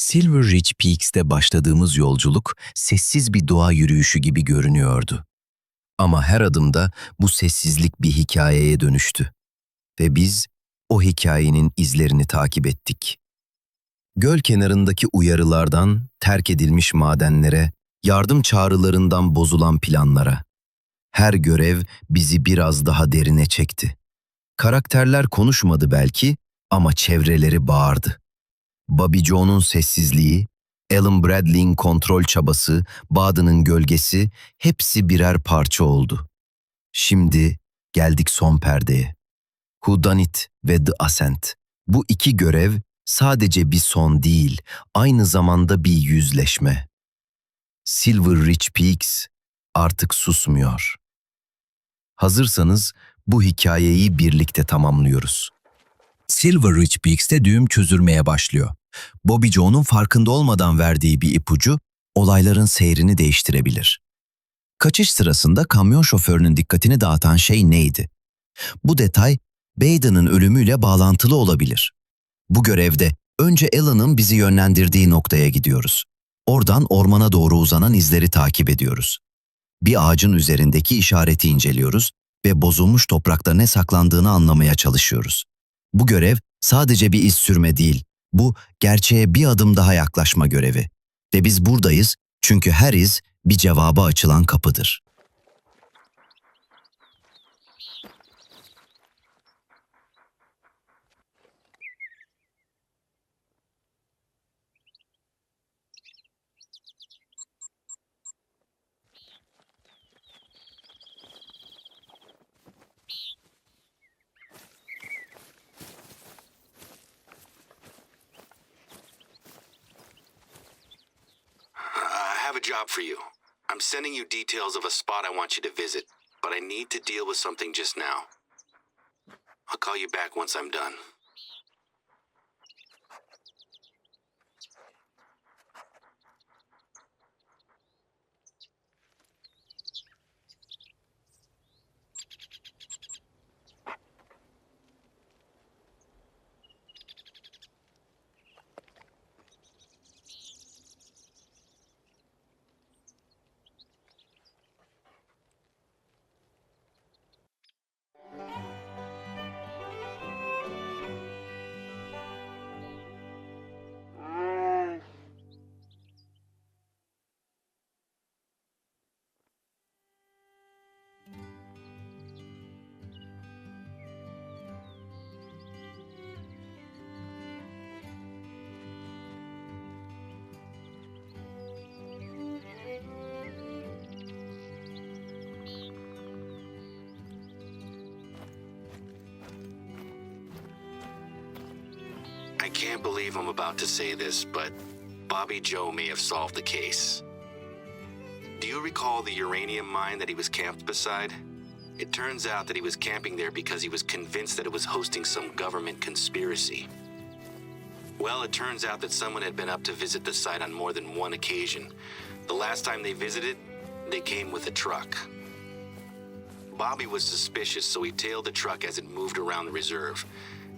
Silver Ridge Peaks'te başladığımız yolculuk sessiz bir doğa yürüyüşü gibi görünüyordu. Ama her adımda bu sessizlik bir hikayeye dönüştü. Ve biz o hikayenin izlerini takip ettik. Göl kenarındaki uyarılardan terk edilmiş madenlere, yardım çağrılarından bozulan planlara. Her görev bizi biraz daha derine çekti. Karakterler konuşmadı belki ama çevreleri bağırdı. Bobby Joe'nun sessizliği, Alan Bradley'in kontrol çabası, Baden'ın gölgesi hepsi birer parça oldu. Şimdi geldik son perdeye. Whodunnit ve The Ascent. Bu iki görev sadece bir son değil, aynı zamanda bir yüzleşme. Silver Ridge Peaks artık susmuyor. Hazırsanız bu hikayeyi birlikte tamamlıyoruz. Silver Ridge Peaks'te düğüm çözülmeye başlıyor. Bobby Joe'nun farkında olmadan verdiği bir ipucu olayların seyrini değiştirebilir. Kaçış sırasında kamyon şoförünün dikkatini dağıtan şey neydi? Bu detay Baden'ın ölümüyle bağlantılı olabilir. Bu görevde önce Alan'ın bizi yönlendirdiği noktaya gidiyoruz. Oradan ormana doğru uzanan izleri takip ediyoruz. Bir ağacın üzerindeki işareti inceliyoruz ve bozulmuş toprakta ne saklandığını anlamaya çalışıyoruz. Bu görev sadece bir iz sürme değil, bu gerçeğe bir adım daha yaklaşma görevi. Ve biz buradayız çünkü her iz bir cevaba açılan kapıdır. I have a job for you. I'm sending you details of a spot I want you to visit, but I need to deal with something just now. I'll call you back once I'm done. I can't believe I'm about to say this, but Bobby Joe may have solved the case. Do you recall the uranium mine that he was camped beside? It turns out that he was camping there because he was convinced that it was hosting some government conspiracy. Well, it turns out that someone had been up to visit the site on more than one occasion. The last time they visited, they came with a truck. Bobby was suspicious, so he tailed the truck as it moved around the reserve.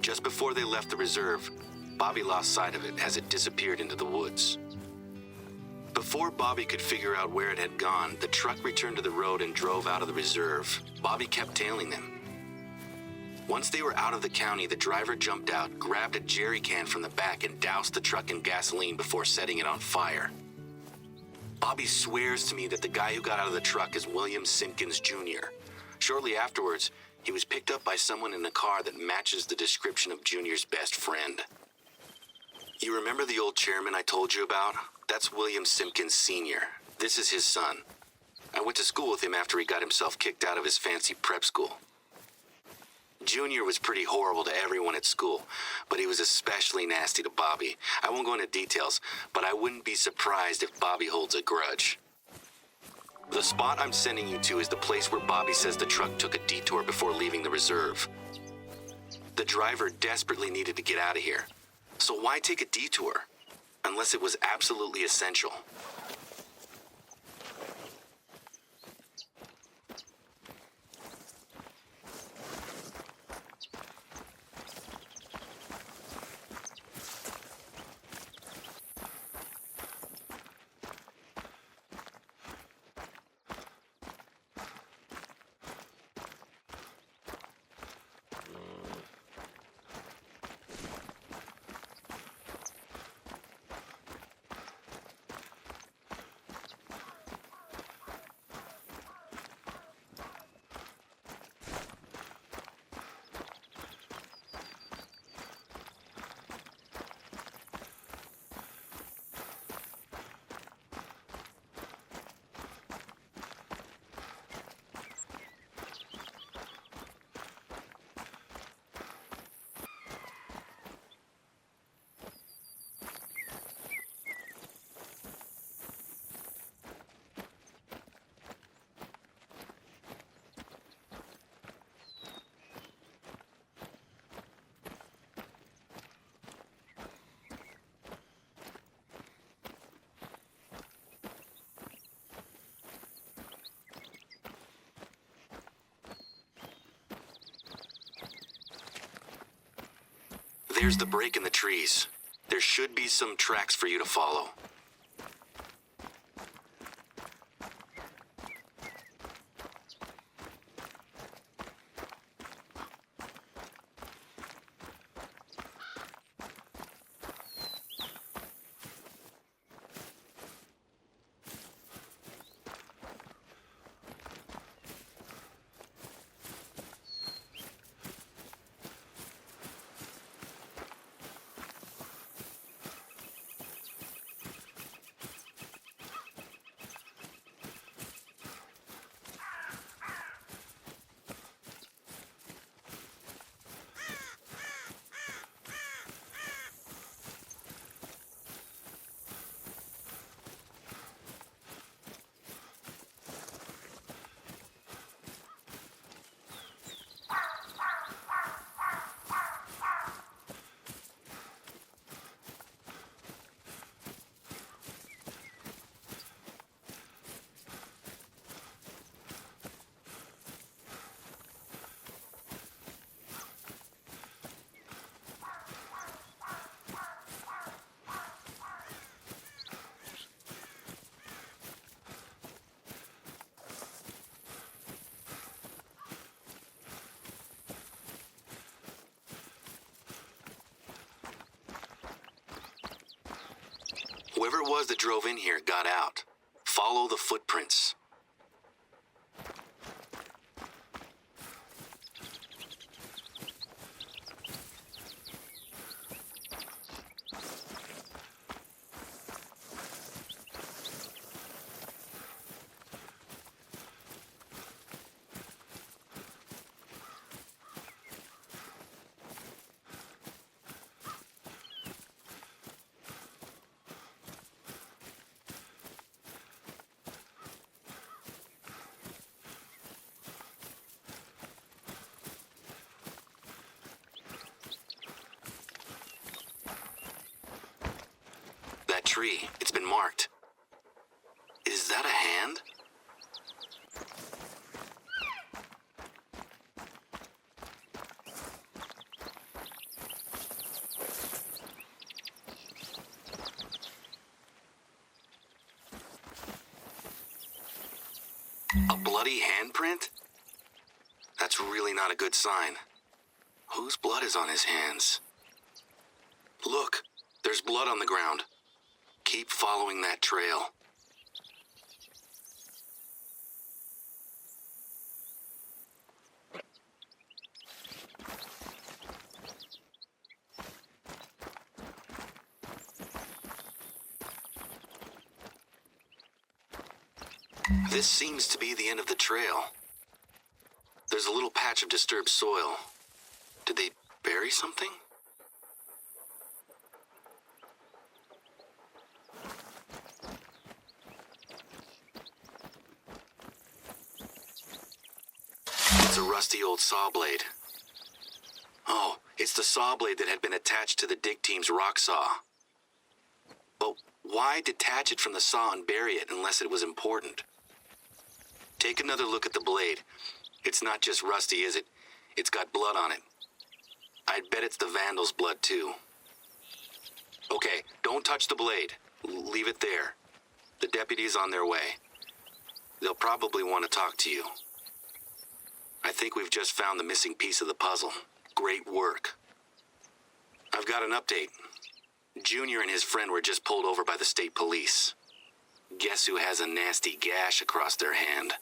Just before they left the reserve, Bobby lost sight of it as it disappeared into the woods. Before Bobby could figure out where it had gone, the truck returned to the road and drove out of the reserve. Bobby kept tailing them. Once they were out of the county, the driver jumped out, grabbed a jerry can from the back, and doused the truck in gasoline before setting it on fire. Bobby swears to me that the guy who got out of the truck is William Simpkins Jr. Shortly afterwards, he was picked up by someone in a car that matches the description of Junior's best friend. You remember the old chairman I told you about? That's William Simpkins Sr. This is his son. I went to school with him after he got himself kicked out of his fancy prep school. Junior was pretty horrible to everyone at school, but he was especially nasty to Bobby. I won't go into details, but I wouldn't be surprised if Bobby holds a grudge. The spot I'm sending you to is the place where Bobby says the truck took a detour before leaving the reserve. The driver desperately needed to get out of here. So why take a detour? Unless it was absolutely essential. There's the break in the trees. There should be some tracks for you to follow. Whoever it was that drove in here got out. Follow the footprints. That tree, it's been marked. Is that a hand? A bloody handprint? That's really not a good sign. Whose blood is on his hands? Look, there's blood on the ground. Keep following that trail. This seems to be the end of the trail. There's a little patch of disturbed soil. Did they bury something? It's a rusty old saw blade. Oh, it's the saw blade that had been attached to the dig team's rock saw. But why detach it from the saw and bury it unless it was important? Take another look at the blade. It's not just rusty, is it? It's got blood on it. I'd bet it's the vandal's blood, too. Okay, don't touch the blade. Leave it there. The deputy's on their way. They'll probably want to talk to you. I think we've just found the missing piece of the puzzle. Great work. I've got an update. Junior and his friend were just pulled over by the state police. Guess who has a nasty gash across their hand?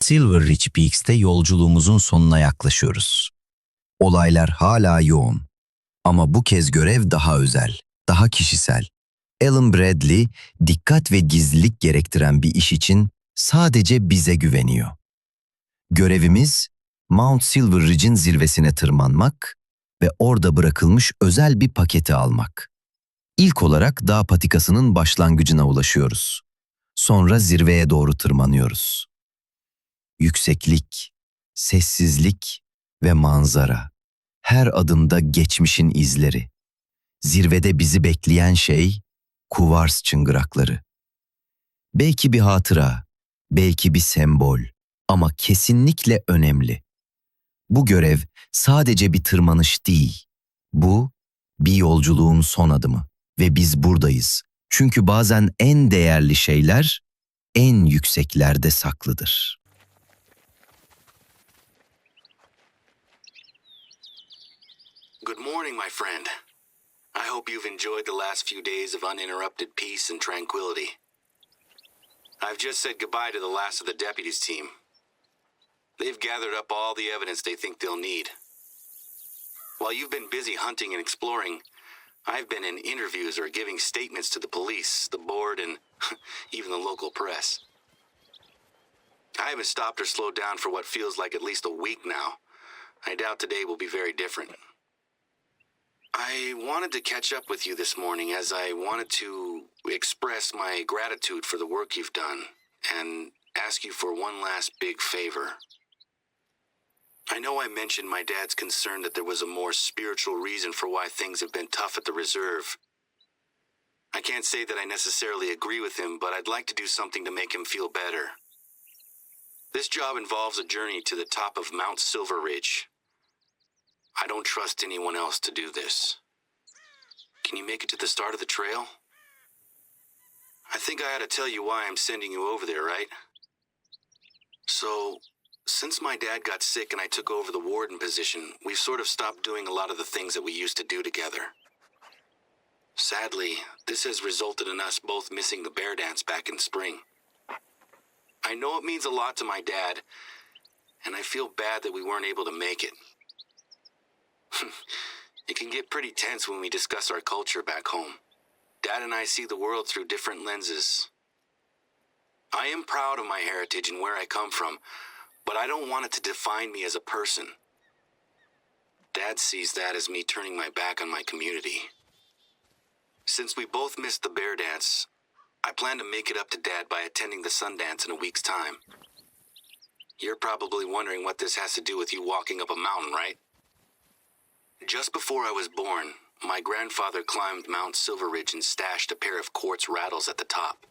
Silver Ridge Peaks'te yolculuğumuzun sonuna yaklaşıyoruz. Olaylar hala yoğun. Ama bu kez görev daha özel, daha kişisel. Alan Bradley, dikkat ve gizlilik gerektiren bir iş için sadece bize güveniyor. Görevimiz, Mount Silver Ridge'in zirvesine tırmanmak ve orada bırakılmış özel bir paketi almak. İlk olarak dağ patikasının başlangıcına ulaşıyoruz. Sonra zirveye doğru tırmanıyoruz. Yükseklik, sessizlik ve manzara. Her adımda geçmişin izleri. Zirvede bizi bekleyen şey, kuvars çıngırakları. Belki bir hatıra, belki bir sembol ama kesinlikle önemli. Bu görev sadece bir tırmanış değil. Bu bir yolculuğun son adımı ve biz buradayız. Çünkü bazen en değerli şeyler en yükseklerde saklıdır. Good morning, my friend. I hope you've enjoyed the last few days of uninterrupted peace and tranquility. I've just said goodbye to the last of the deputies team. They've gathered up all the evidence they think they'll need. While you've been busy hunting and exploring, I've been in interviews or giving statements to the police, the board, and even the local press. I haven't stopped or slowed down for what feels like at least a week now. I doubt today will be very different. I wanted to catch up with you this morning as I wanted to express my gratitude for the work you've done and ask you for one last big favor. I know I mentioned my dad's concern that there was a more spiritual reason for why things have been tough at the reserve. I can't say that I necessarily agree with him, but I'd like to do something to make him feel better. This job involves a journey to the top of Mount Silver Ridge. I don't trust anyone else to do this. Can you make it to the start of the trail? I think I ought to tell you why I'm sending you over there, right? So, since my dad got sick and I took over the warden position, we've sort of stopped doing a lot of the things that we used to do together. Sadly, this has resulted in us both missing the bear dance back in spring. I know it means a lot to my dad, and I feel bad that we weren't able to make it. It can get pretty tense when we discuss our culture back home. Dad and I see the world through different lenses. I am proud of my heritage and where I come from, but I don't want it to define me as a person. Dad sees that as me turning my back on my community. Since we both missed the bear dance, I plan to make it up to Dad by attending the Sundance in a week's time. You're probably wondering what this has to do with you walking up a mountain, right? Just before I was born, my grandfather climbed Mount Silver Ridge and stashed a pair of quartz rattles at the top.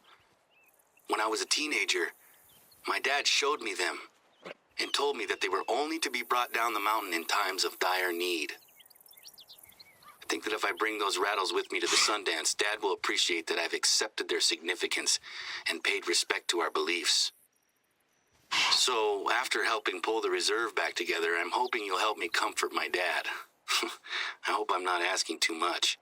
When I was a teenager, my dad showed me them and told me that they were only to be brought down the mountain in times of dire need. I think that if I bring those rattles with me to the Sundance, Dad will appreciate that I've accepted their significance and paid respect to our beliefs. So, after helping pull the reserve back together, I'm hoping you'll help me comfort my dad. I hope I'm not asking too much.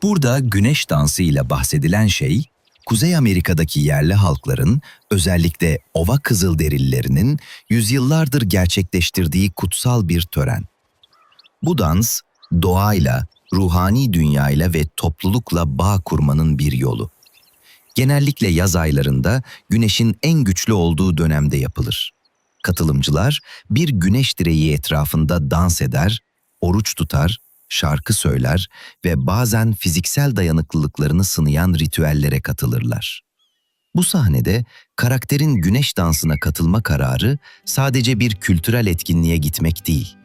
Burada güneş dansı ile bahsedilen şey, Kuzey Amerika'daki yerli halkların, özellikle ova kızılderililerinin yüzyıllardır gerçekleştirdiği kutsal bir tören. Bu dans, doğayla, ruhani dünyayla ve toplulukla bağ kurmanın bir yolu. Genellikle yaz aylarında güneşin en güçlü olduğu dönemde yapılır. Katılımcılar bir güneş direği etrafında dans eder, oruç tutar, şarkı söyler ve bazen fiziksel dayanıklılıklarını sınayan ritüellere katılırlar. Bu sahnede karakterin güneş dansına katılma kararı sadece bir kültürel etkinliğe gitmek değil,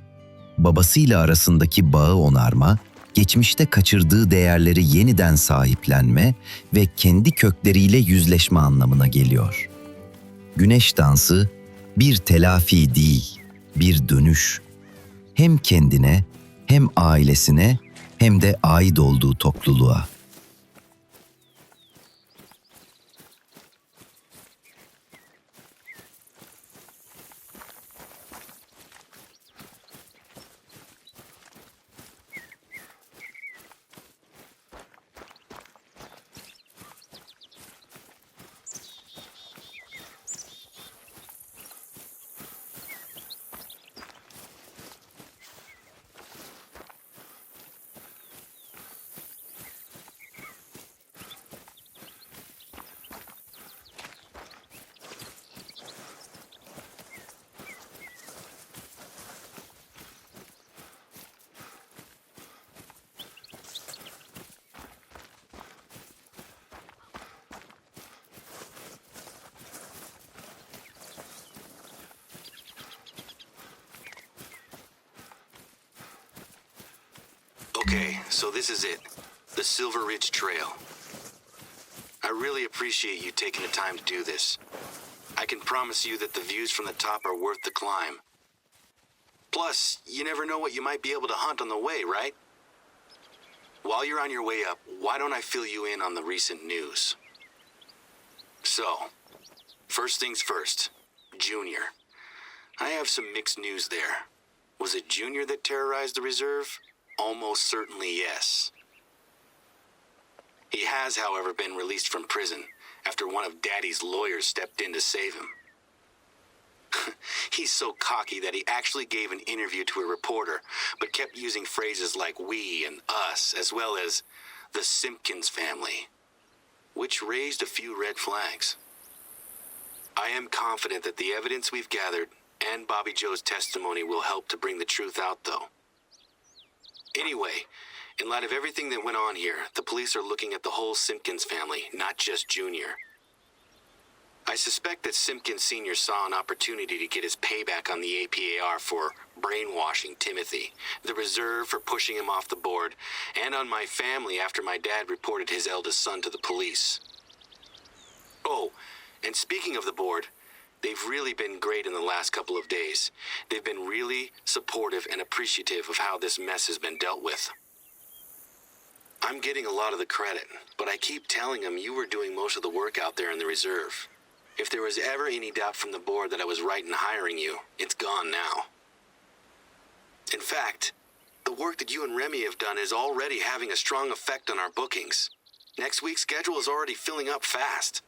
babasıyla arasındaki bağı onarma, geçmişte kaçırdığı değerleri yeniden sahiplenme ve kendi kökleriyle yüzleşme anlamına geliyor. Güneş dansı bir telafi değil, bir dönüş. Hem kendine, hem ailesine, hem de ait olduğu topluluğa. Okay, so this is it. The Silver Ridge Trail. really appreciate you taking the time to do this. I can promise you that the views from the top are worth the climb. Plus, you never know what you might be able to hunt on the way, right? While you're on your way up, why don't I fill you in on the recent news? So, first things first, Junior. I have some mixed news there. Was it Junior that terrorized the reserve? Almost certainly yes. He has, however, been released from prison after one of Daddy's lawyers stepped in to save him. He's so cocky that he actually gave an interview to a reporter, but kept using phrases like we and us, as well as the Simpkins family, which raised a few red flags. I am confident that the evidence we've gathered and Bobby Joe's testimony will help to bring the truth out, though. Anyway, in light of everything that went on here, the police are looking at the whole Simpkins family, not just Junior. I suspect that Simpkins Sr. saw an opportunity to get his payback on the APAR for brainwashing Timothy, the reserve for pushing him off the board, and on my family after my dad reported his eldest son to the police. Oh, and speaking of the board, they've really been great in the last couple of days. They've been really supportive and appreciative of how this mess has been dealt with. I'm getting a lot of the credit, but I keep telling them you were doing most of the work out there in the reserve. If there was ever any doubt from the board that I was right in hiring you, it's gone now. In fact, the work that you and Remy have done is already having a strong effect on our bookings. Next week's schedule is already filling up fast.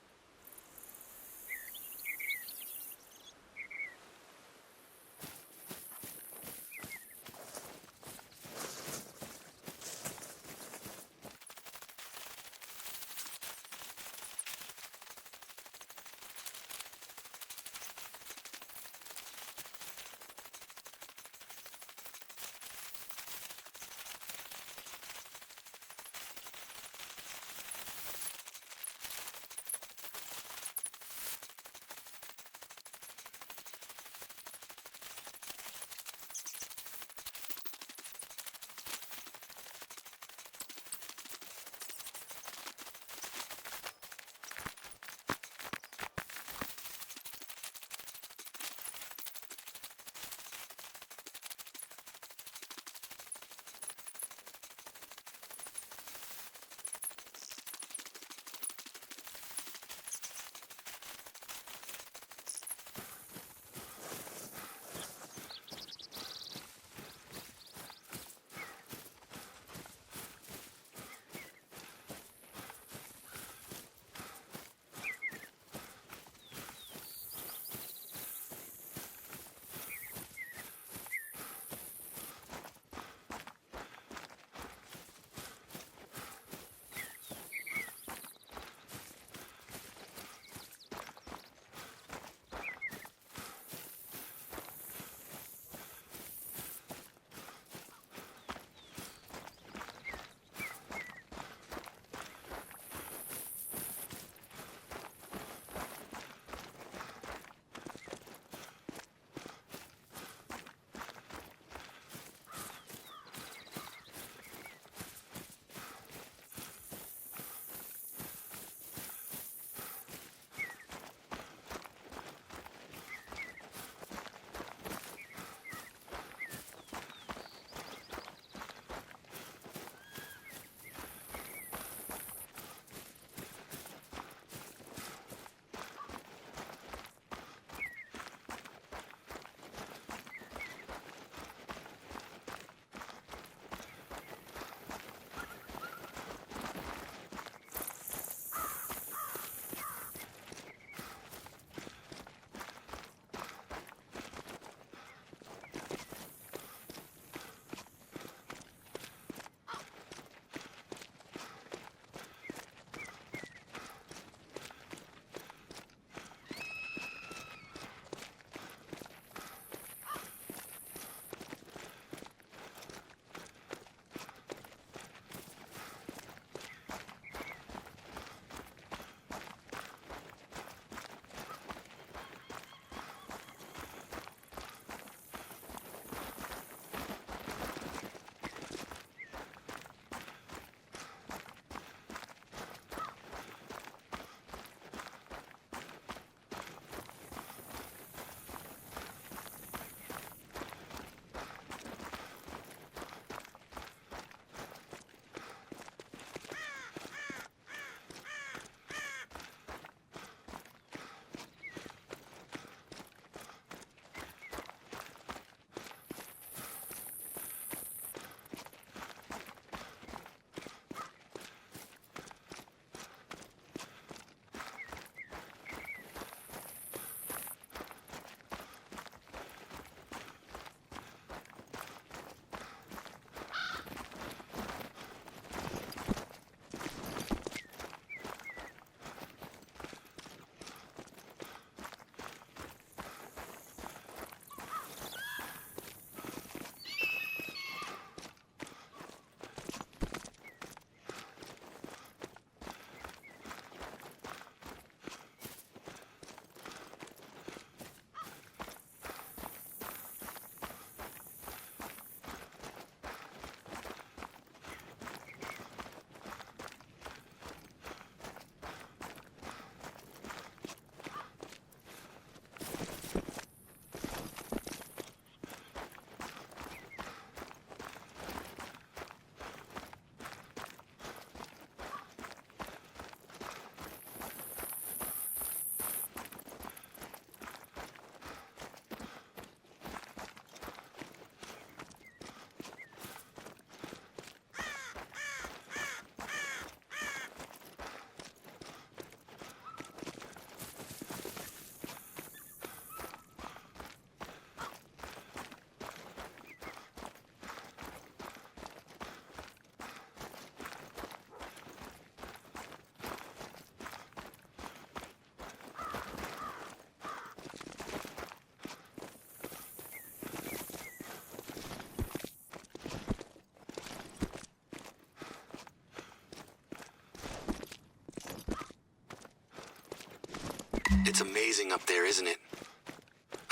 It's amazing up there, isn't it?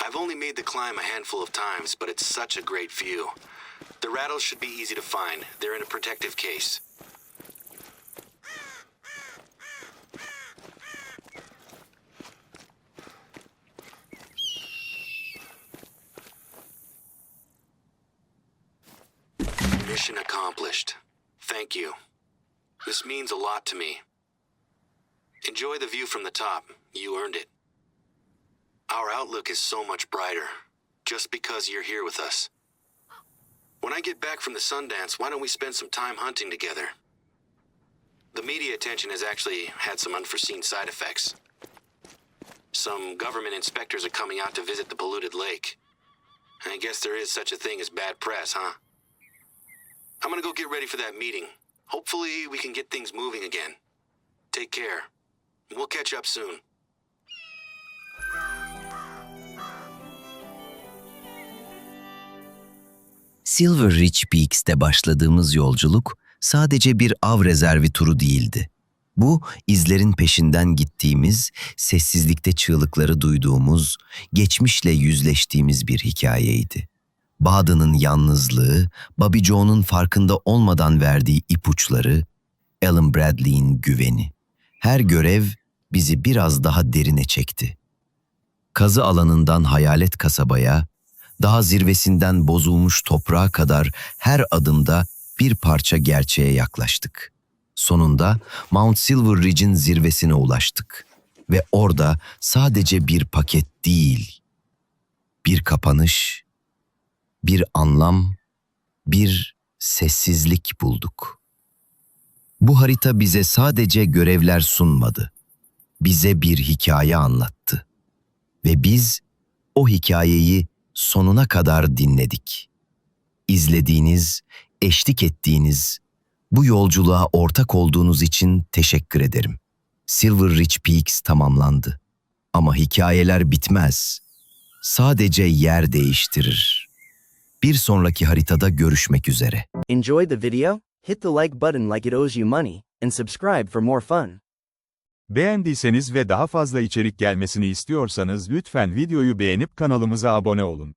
I've only made the climb a handful of times, but it's such a great view. The rattles should be easy to find. They're in a protective case. Mission accomplished. Thank you. This means a lot to me. Enjoy the view from the top. You earned it. Our outlook is so much brighter, just because you're here with us. When I get back from the Sundance, why don't we spend some time hunting together? The media attention has actually had some unforeseen side effects. Some government inspectors are coming out to visit the polluted lake. I guess there is such a thing as bad press, huh? I'm gonna go get ready for that meeting. Hopefully we can get things moving again. Take care. We'll catch up soon. Silver Ridge Peaks'te başladığımız yolculuk sadece bir av rezervi turu değildi. Bu, izlerin peşinden gittiğimiz, sessizlikte çığlıkları duyduğumuz, geçmişle yüzleştiğimiz bir hikayeydi. Baden'ın yalnızlığı, Bobby Joe'nun farkında olmadan verdiği ipuçları, Alan Bradley'in güveni. Her görev bizi biraz daha derine çekti. Kazı alanından hayalet kasabaya, daha zirvesinden bozulmuş toprağa kadar her adımda bir parça gerçeğe yaklaştık. Sonunda Mount Silver Ridge'in zirvesine ulaştık ve orada sadece bir paket değil, bir kapanış, bir anlam, bir sessizlik bulduk. Bu harita bize sadece görevler sunmadı, bize bir hikaye anlattı ve biz o hikayeyi sonuna kadar dinledik. İzlediğiniz, eşlik ettiğiniz, bu yolculuğa ortak olduğunuz için teşekkür ederim. Silver Ridge Peaks tamamlandı. Ama hikayeler bitmez. Sadece yer değiştirir. Bir sonraki haritada görüşmek üzere. Enjoyed the video? Hit the like button like it owes you money, and subscribe for more fun. Beğendiyseniz ve daha fazla içerik gelmesini istiyorsanız lütfen videoyu beğenip kanalımıza abone olun.